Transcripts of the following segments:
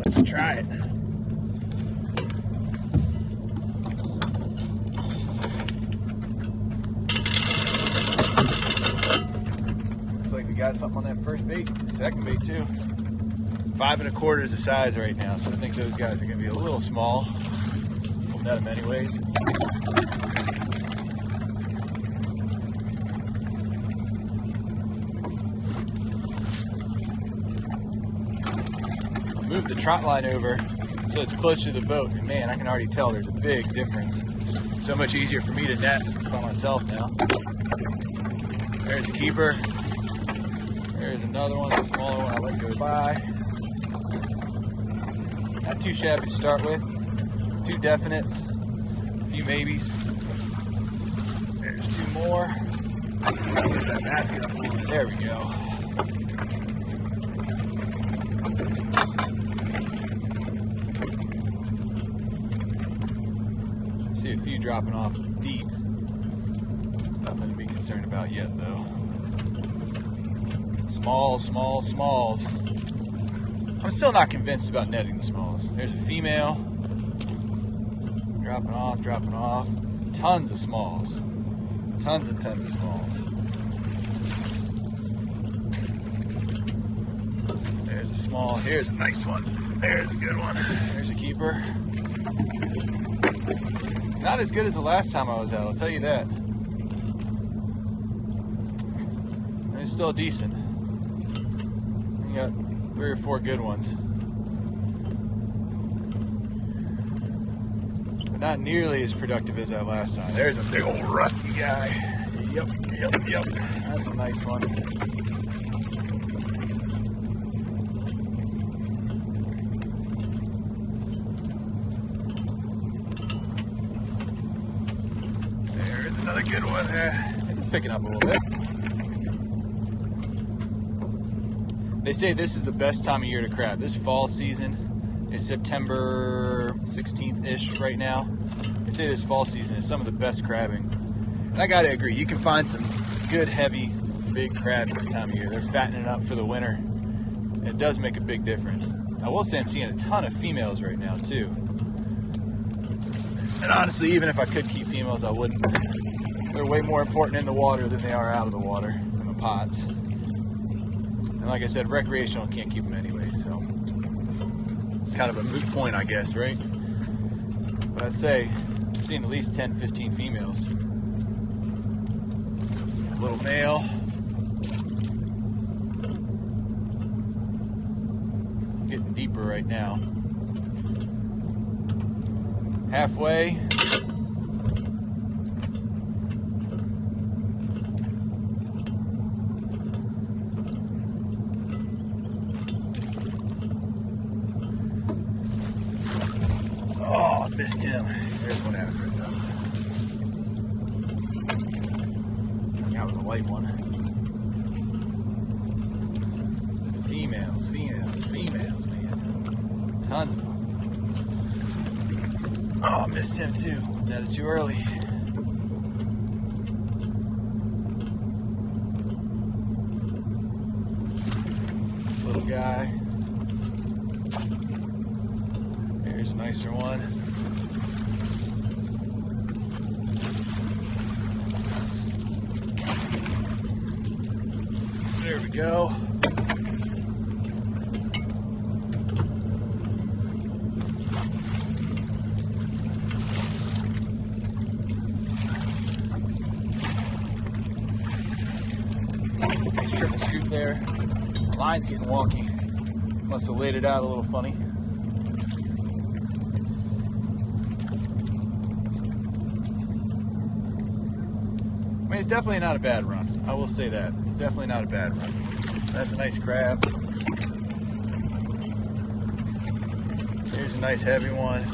Let's try it. Looks like we got something on that first bait. Second bait too. 5 1/4 is the size right now, so I think those guys are gonna be a little small. We'll net them anyways. Move the trot line over so it's close to the boat, and man, I can already tell there's a big difference. So much easier for me to net by myself now. There's a keeper. There's another one, a smaller one I let go by. Not too shabby to start with. 2 definites, a few maybes. There's 2 more. Get that basket up a little bit. There we go. See a few dropping off deep. Nothing to be concerned about yet though. Smalls, smalls, smalls. I'm still not convinced about netting the smalls. There's a female. Dropping off, dropping off. Tons of smalls. Tons and tons of smalls. There's a small. Here's a nice one. There's a good one. There's a keeper. Not as good as the last time I was out, I'll tell you that. It's still decent. We got 3 or 4 good ones. But not nearly as productive as that last time. There's a big old rusty guy. Yep. That's a nice one. There's another good one there. It's picking up a little bit. They say this is the best time of year to crab. This fall season is September 16th-ish right now. They say this fall season is some of the best crabbing. And I gotta agree, you can find some good, heavy, big crabs this time of year. They're fattening up for the winter. It does make a big difference. I will say I'm seeing a ton of females right now too. And honestly, even if I could keep females, I wouldn't. They're way more important in the water than they are out of the water in the pots. And like I said, recreational, can't keep them anyway, so kind of a moot point, I guess, right? But I'd say I've seen at least 10, 15 females. A little male. Getting deeper right now. Halfway. Oh, I missed him. There's one after it though. That was a light one. Females, females, females, man. Tons of them. Oh, I missed him too. Netted too early. Little guy. There's a nicer one. There we go. Nice triple scoop there. Line's getting wonky. Must have laid it out a little funny. I mean, it's definitely not a bad run. I will say that. It's definitely not a bad run. That's a nice crab. Here's a nice heavy one.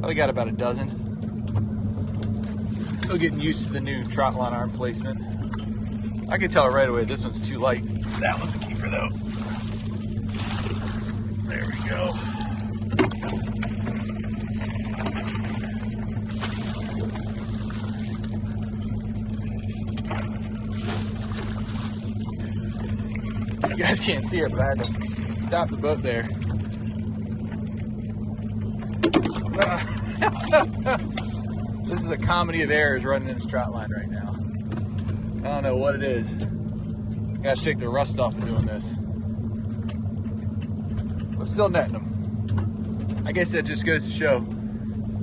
but I got about a dozen. Still getting used to the new Trotline arm placement. I can tell right away this one's too light. That one's a keeper though. There we go. You guys can't see it, but I had to stop the boat there. This is a comedy of errors running this trot line right now. I don't know what it is. Gotta shake the rust off of doing this. But still netting them. I guess that just goes to show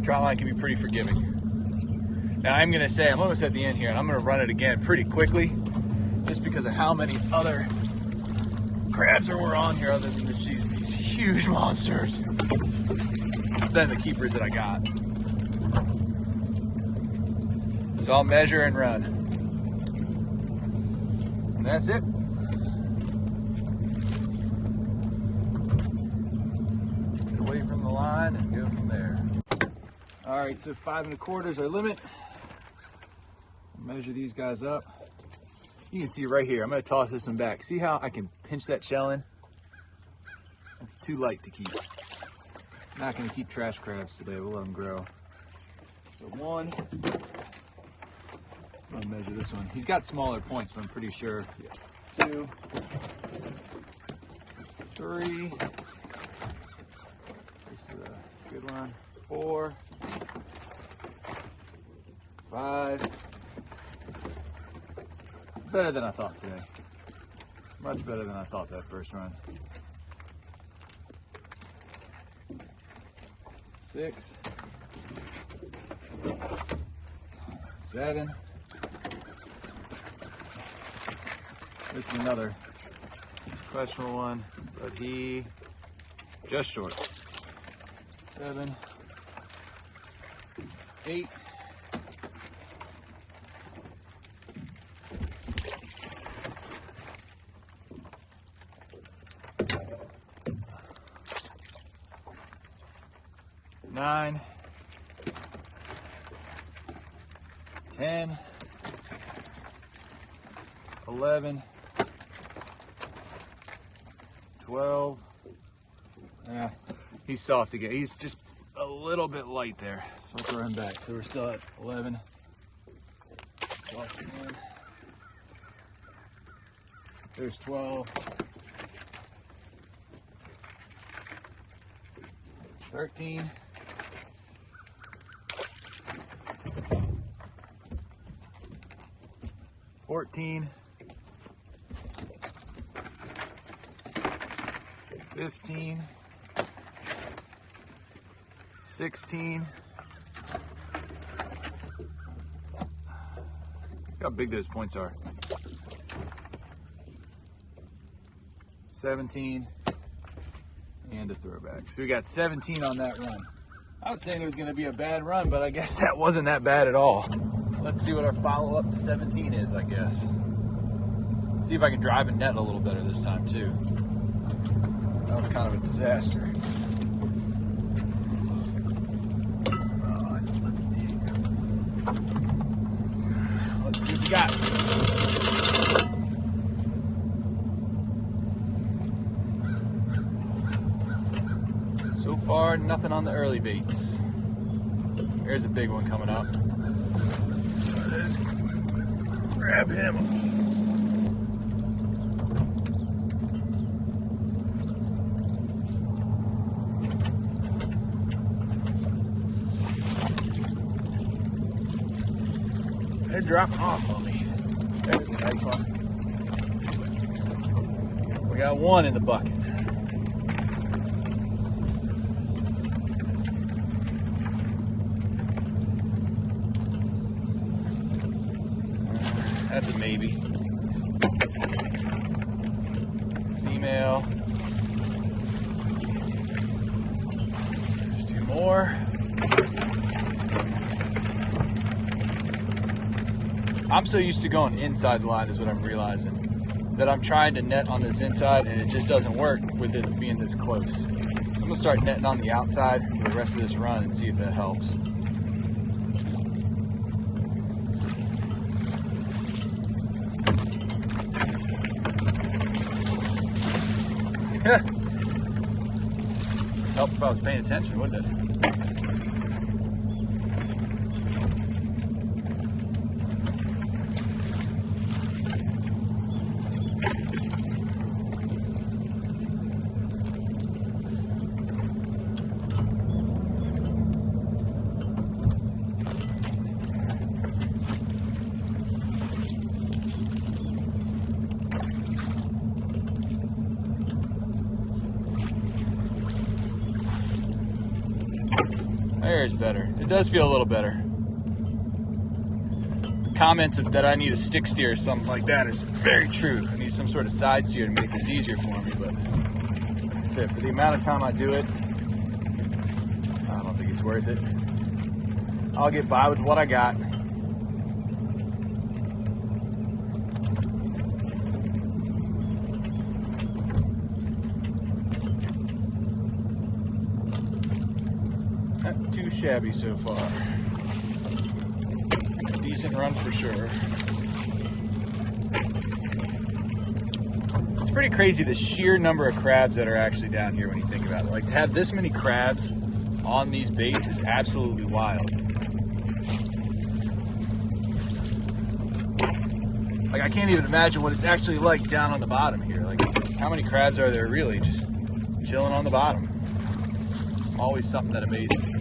trot line can be pretty forgiving. Now I'm gonna say, I'm almost at the end here, and I'm gonna run it again pretty quickly, just because of how many other crabs there were on here other than these huge monsters than the keepers that I got. So I'll measure and run. And that's it. Get away from the line and go from there. All right, so 5 1/4 is our limit. Measure these guys up. You can see right here, I'm gonna toss this one back. See how I can pinch that shell in? It's too light to keep. Not gonna keep trash crabs today, we'll let them grow. So 1, I'm gonna measure this one. He's got smaller points, but I'm pretty sure. 2, 3, this is a good one. 4, 5. Better than I thought today. Much better than I thought that first run. 6, 7. This is another questionable one, but he just short. 7, 8. 9, 10, 11, 12. Yeah, he's soft again. He's just a little bit light there. So I'll throw him back. So we're still at 11. Soft again. There's 12. 13. 14, 15, 16. Look how big those points are. 17, and a throwback. So we got 17 on that run. I was saying it was going to be a bad run, but I guess that wasn't that bad at all. Let's see what our follow-up to 17 is, I guess. See if I can drive and net a little better this time, too. That was kind of a disaster. Let's see what we got. So far, nothing on the early baits. There's a big one coming up. Let's grab him. They're dropping off on me. There's a nice one. We got one in the bucket. That's a maybe. Female. There's 2 more. I'm so used to going inside the line is what I'm realizing. That I'm trying to net on this inside and it just doesn't work with it being this close. So I'm I'm gonna start netting on the outside for the rest of this run and see if that helps. Help if I was paying attention, wouldn't it? There's better. It does feel a little better. The comments that I need a stick steer or something like that is very true. I need some sort of side steer to make this easier for me, but like I said, for the amount of time I do it, I don't think it's worth it. I'll get by with what I got. Not too shabby so far. Decent run for sure. It's pretty crazy the sheer number of crabs that are actually down here when you think about it. Like, to have this many crabs on these baits is absolutely wild. Like, I can't even imagine what it's actually like down on the bottom here. Like, how many crabs are there really just chilling on the bottom? Always something that amazes me.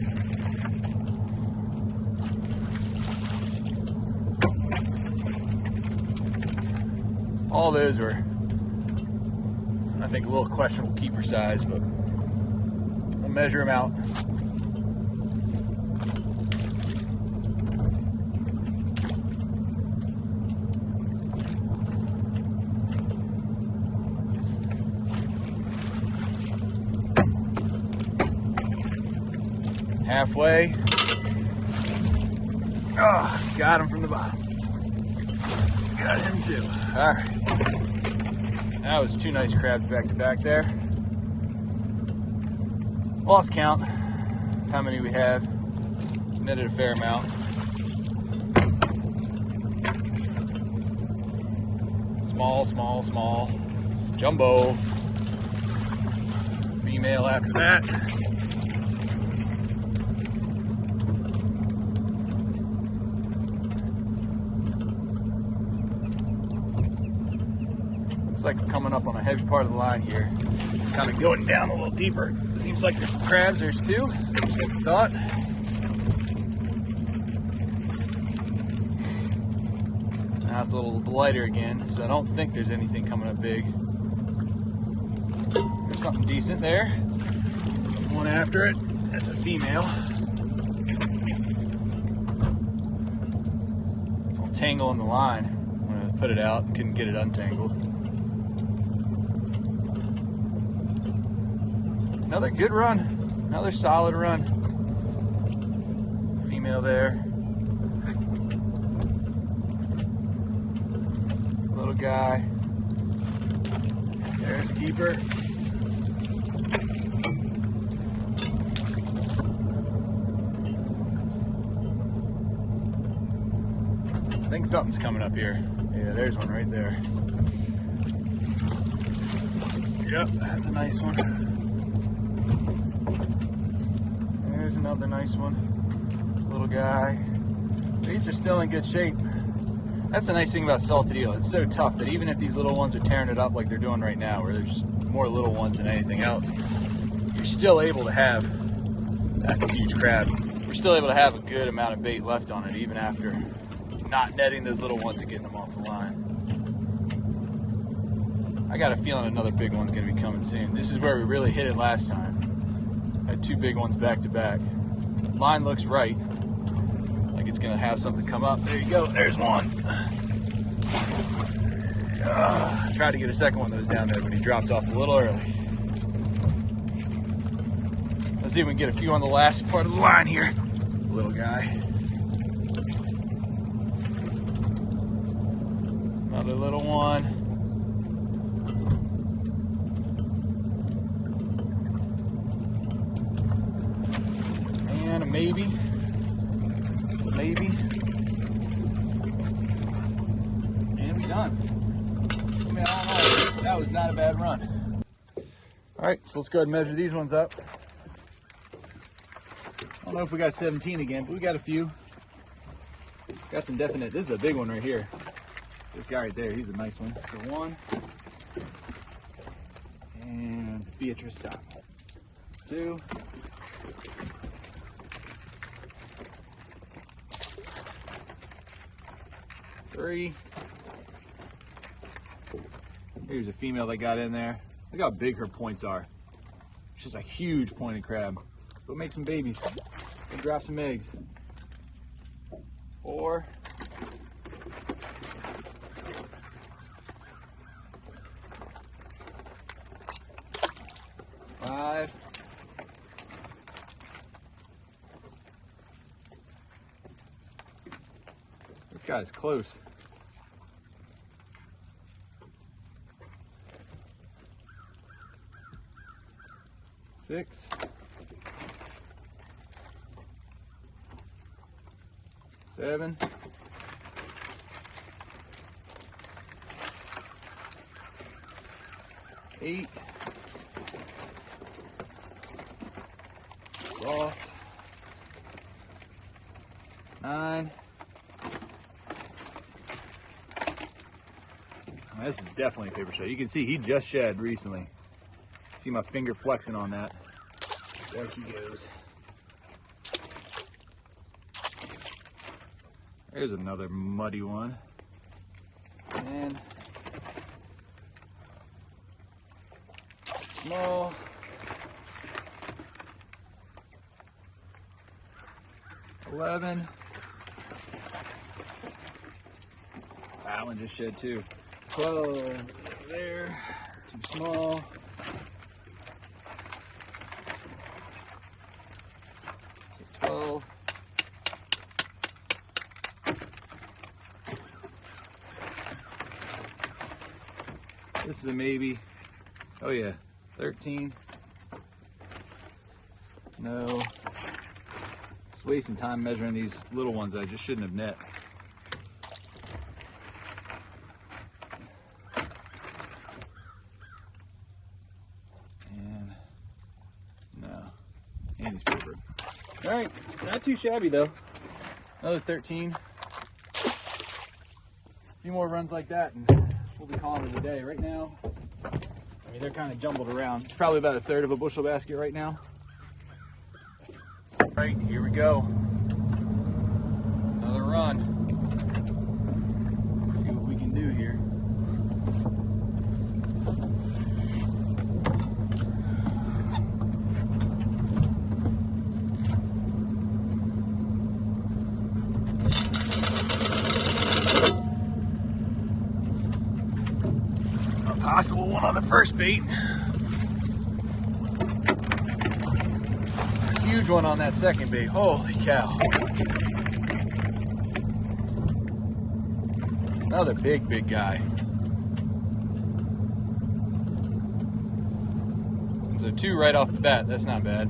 All those were, I think, a little questionable keeper size, but we'll measure them out. Halfway. Oh, got him from the bottom. Got him too. All right. That was two nice crabs back to back there. Lost count how many we have. Netted a fair amount. Small, small, small. Jumbo. Female after that. Like coming up on a heavy part of the line here. It's kind of going down a little deeper. It seems like there's some crabs. There's two, just like we thought. Now it's a little lighter again, so I don't think there's anything coming up big. There's something decent there. One after it. That's a female. I'll tangle in the line when I put it out. Couldn't get it untangled. Another good run, another solid run. Female there. Little guy. There's the keeper. I think something's coming up here. Yeah, there's one right there. Yep, that's a nice one. Another nice one, little guy. These are still in good shape. That's the nice thing about salted eel. It's so tough that even if these little ones are tearing it up like they're doing right now, where there's just more little ones than anything else, you're still able to have, that's a huge crab, you're still able to have a good amount of bait left on it even after not netting those little ones and getting them off the line. I got a feeling another big one's gonna be coming soon. This is where we really hit it last time. Had two big ones back to back. Line looks right, like it's gonna have something come up. There you go, there's one. Tried to get a second one that was down there, but he dropped off a little early. Let's see if we can get a few on the last part of the line here. Little guy. Another little one. maybe. Maybe. And we done. I mean, all in all, that was not a bad run. All right, so let's go ahead and measure these ones up. I don't know if we got 17 again, but we got a few. Got some definite. This is a big one right here. This guy right there, he's a nice one. So 1. And Beatrice, stop. 2. 3. Here's a female that got in there. Look how big her points are. She's a huge pointed crab. Go make some babies. Go drop some eggs. 4. 5. 'This guy's close. 6. 7. 8. Soft. 9. This is definitely a paper shad. You can see he just shed recently. See my finger flexing on that. There he goes. There's another muddy one. And small. 11. That one just shed too. 12 there. Too small. 12. This is a maybe. Oh yeah, 13. No. Just wasting time measuring these little ones that I just shouldn't have net. And no. And he's papered. All right, not too shabby though. Another 13. A few more runs like that and we'll be calling it a day. Right now, I mean, they're kind of jumbled around. It's probably about 1/3 of a bushel basket right now. All right, here we go. Another run. Let's see what we can do here. Possible one on the first bait. Huge one on that second bait. Holy cow. Another big guy. So 2 right off the bat. That's not bad.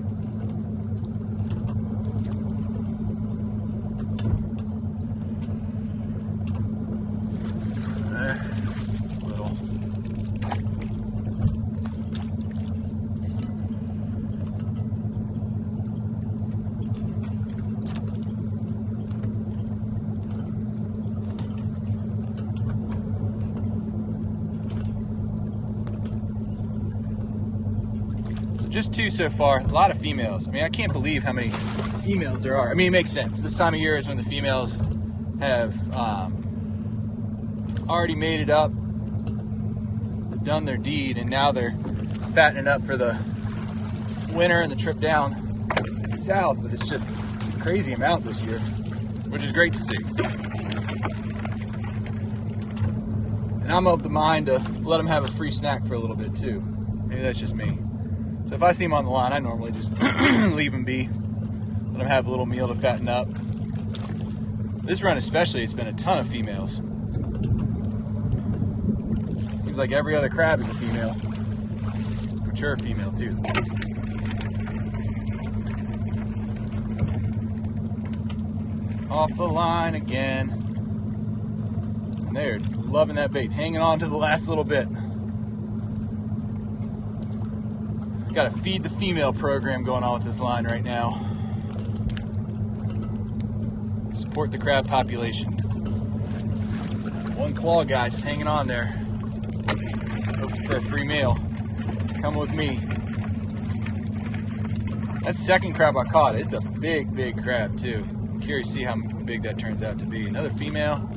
Just 2 so far, a lot of females. I mean, I can't believe how many females there are. I mean, it makes sense. This time of year is when the females have already made it up, done their deed, and now they're fattening up for the winter and the trip down south. But it's just a crazy amount this year, which is great to see. And I'm of the mind to let them have a free snack for a little bit too. Maybe that's just me. So if I see them on the line, I normally just leave them be. Let them have a little meal to fatten up. This run especially, it's been a ton of females. Seems like every other crab is a female. Mature female too. off the line again. And they're loving that bait, hanging on to the last little bit. Got a feed the female program going on with this line right now. Support the crab population. One claw guy just hanging on there. Hoping for a free male. Come with me. That's the second crab I caught. It's a big, big crab too. I'm curious to see how big that turns out to be. Another female.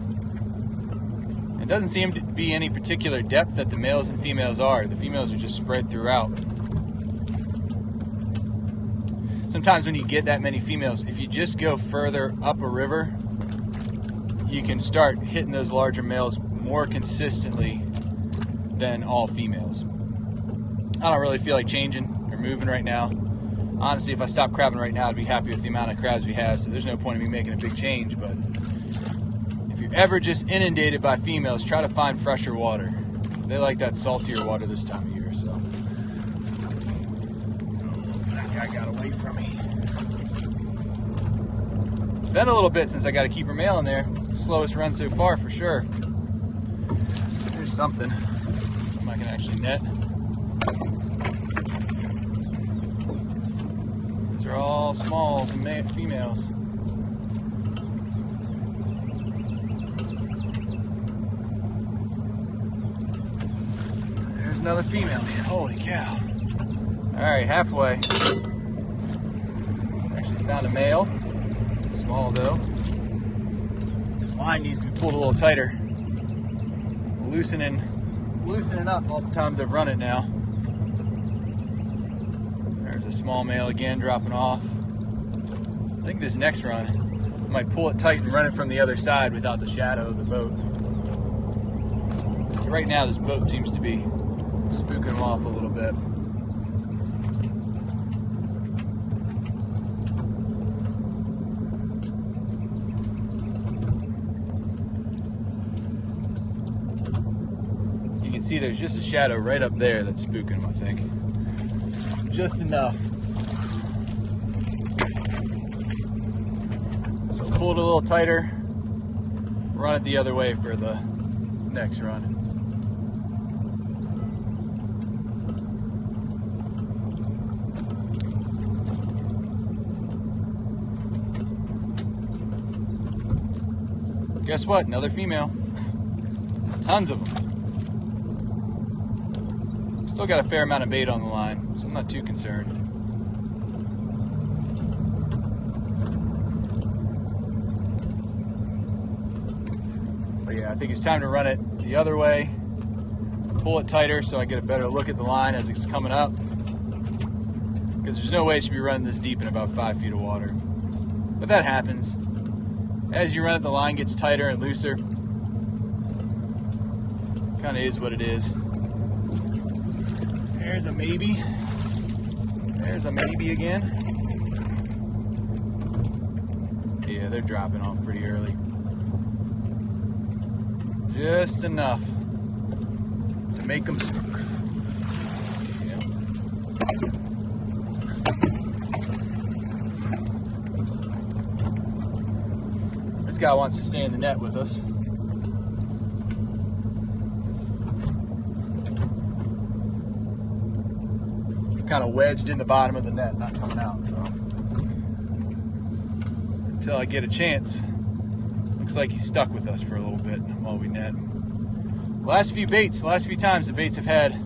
It doesn't seem to be any particular depth that the males and females are. The females are just spread throughout. Sometimes when you get that many females, if you just go further up a river, you can start hitting those larger males more consistently than all females. I don't really feel like changing or moving right now. Honestly, if I stopped crabbing right now, I'd be happy with the amount of crabs we have, so there's no point in me making a big change. But if you're ever just inundated by females, try to find fresher water. They like that saltier water this time of year, so. That guy got away from me. It's been a little bit since I got a keeper male in there. It's the slowest run so far for sure. Here's something I can actually net. These are all smalls and females. There's another female, man. Holy cow. All right, halfway. Actually found a male. Small though. This line needs to be pulled a little tighter. Loosening up all the times I've run it now. There's a small male again dropping off. I think this next run, I might pull it tight and run it from the other side without the shadow of the boat. But right now this boat seems to be spooking them off a little bit. You can see there's just a shadow right up there that's spooking them, I think. Just enough. So pull it a little tighter, run it the other way for the next run. Guess what? Another female. Tons of them. Still got a fair amount of bait on the line, so I'm not too concerned. But yeah, I think it's time to run it the other way. Pull it tighter so I get a better look at the line as it's coming up. Because there's no way it should be running this deep in about 5 feet of water. But that happens. As you run it, the line gets tighter and looser. Kind of is what it is. There's a maybe. There's a maybe again. Yeah, they're dropping off pretty early. Just enough to make them spook. Yeah. This guy wants to stay in the net with us. Kind of wedged in the bottom of the net, not coming out, so until I get a chance. Looks like he's stuck with us for a little bit while we net. Last few times the baits have had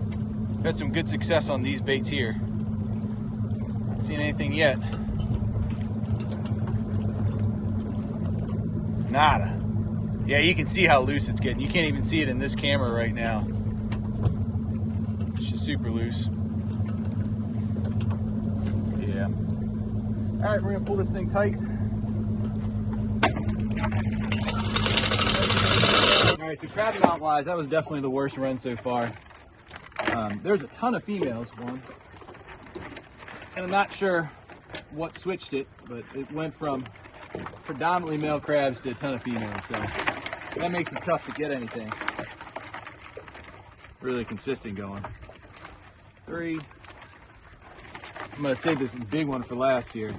some good success on these baits here. Not seen anything yet. Nada. Yeah, you can see how loose it's getting. You can't even see it in this camera right now. It's just super loose. Yeah. All right, we're gonna pull this thing tight. All right, so crab amount wise, that was definitely the worst run so far. There's a ton of females, and I'm not sure what switched it, but it went from predominantly male crabs to a ton of females, so that makes it tough to get anything really consistent going. 3. I'm gonna save this big one for last here.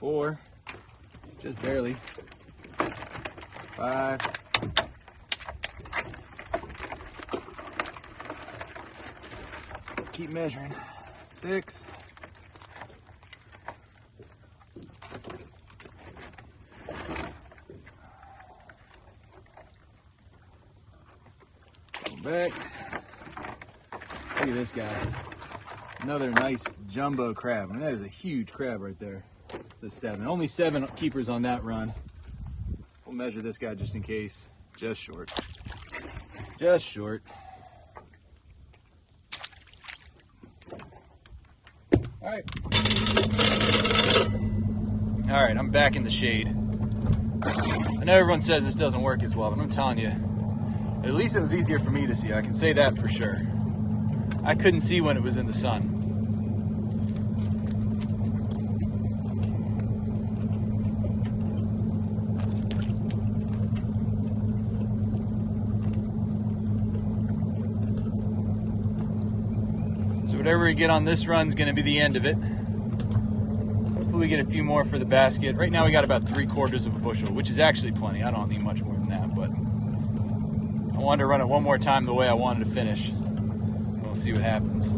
4, just barely. 5. Keep measuring. 6. 'Go back. Look at this guy. Another nice jumbo crab. I mean, that is a huge crab right there. It's a 7. Only 7 keepers on that run. We'll measure this guy just in case. Just short. Just short. Alright. Alright, I'm back in the shade. I know everyone says this doesn't work as well, but I'm telling you, at least it was easier for me to see. I can say that for sure. I couldn't see when it was in the sun. So whatever we get on this run is going to be the end of it. Hopefully we get a few more for the basket. Right now we got about 3/4 of a bushel, which is actually plenty. I don't need much more than that, but I wanted to run it one more time the way I wanted to finish. We'll see what happens.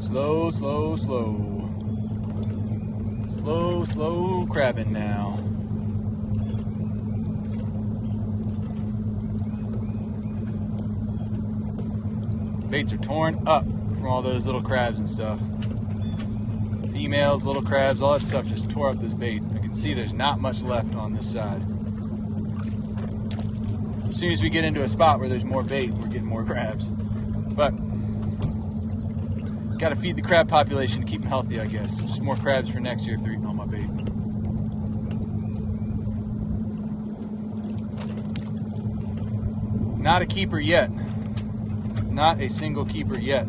Slow, slow, slow. Slow, slow crabbing now. Baits are torn up from all those little crabs and stuff. Females, little crabs, all that stuff just tore up this bait. I can see there's not much left on this side. As soon as we get into a spot where there's more bait, we're getting more crabs. But gotta feed the crab population to keep them healthy, I guess. Just more crabs for next year if they're eating all my bait. Not a keeper yet. Not a single keeper yet.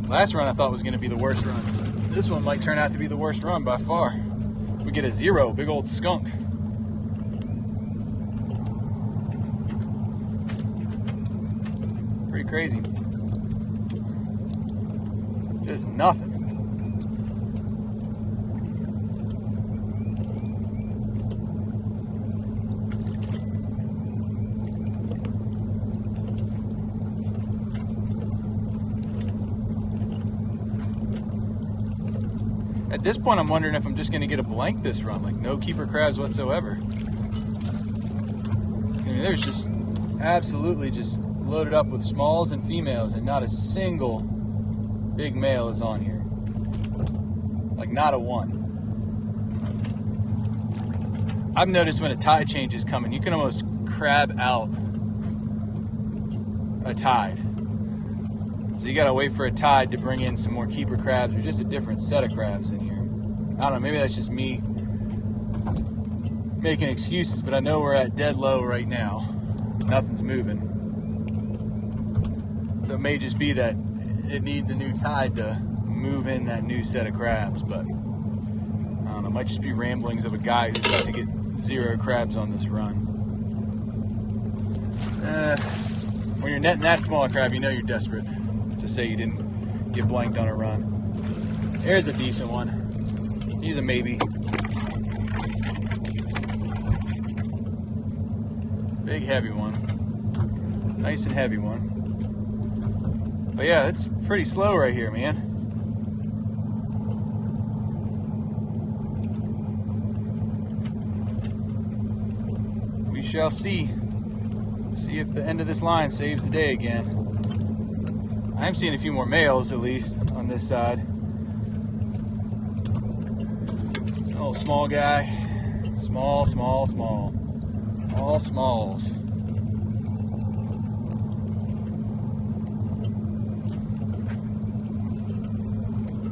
Last run I thought was going to be the worst run. This one might turn out to be the worst run by far. We get a 0, big old skunk. Pretty crazy. Just nothing. At this point, I'm wondering if I'm just going to get a blank this run, like no keeper crabs whatsoever. I mean, there's just absolutely just loaded up with smalls and females, and not a single big male is on here. Like not a one. I've noticed when a tide change is coming, you can almost crab out a tide. So you gotta wait for a tide to bring in some more keeper crabs or just a different set of crabs in here. I don't know, maybe that's just me making excuses, but I know we're at dead low right now. Nothing's moving. So it may just be that it needs a new tide to move in that new set of crabs, but I don't know, it might just be ramblings of a guy who's about to get 0 crabs on this run. When you're netting that small crab, you know you're desperate. To say you didn't get blanked on a run. There's a decent one. He's a maybe. Big heavy one. Nice and heavy one. But yeah, it's pretty slow right here, man. We shall see. See if the end of this line saves the day again. I'm seeing a few more males, at least, on this side. Oh, small guy. Small, small, small. All smalls.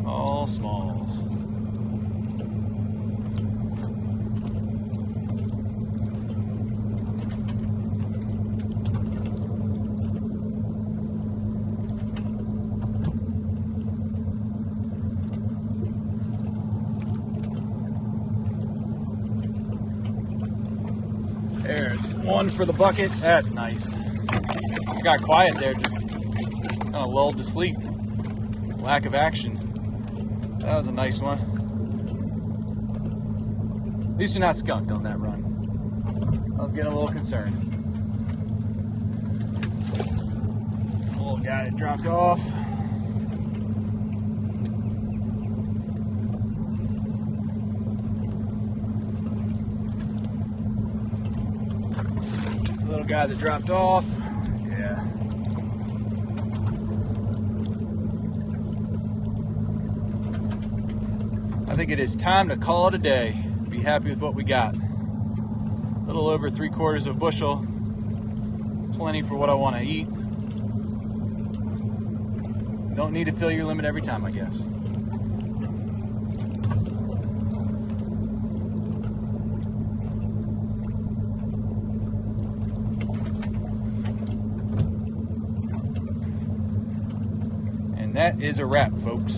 All smalls. There's one for the bucket. That's nice. I got quiet there, just kind of lulled to sleep. Lack of action. That was a nice one. At least we're not skunked on that run. I was getting a little concerned. Little guy that dropped off. Little guy that dropped off. Yeah. I think it is time to call it a day. Be happy with what we got. A little over 3/4 of a bushel. Plenty for what I want to eat. Don't need to fill your limit every time, I guess. And that is a wrap, folks.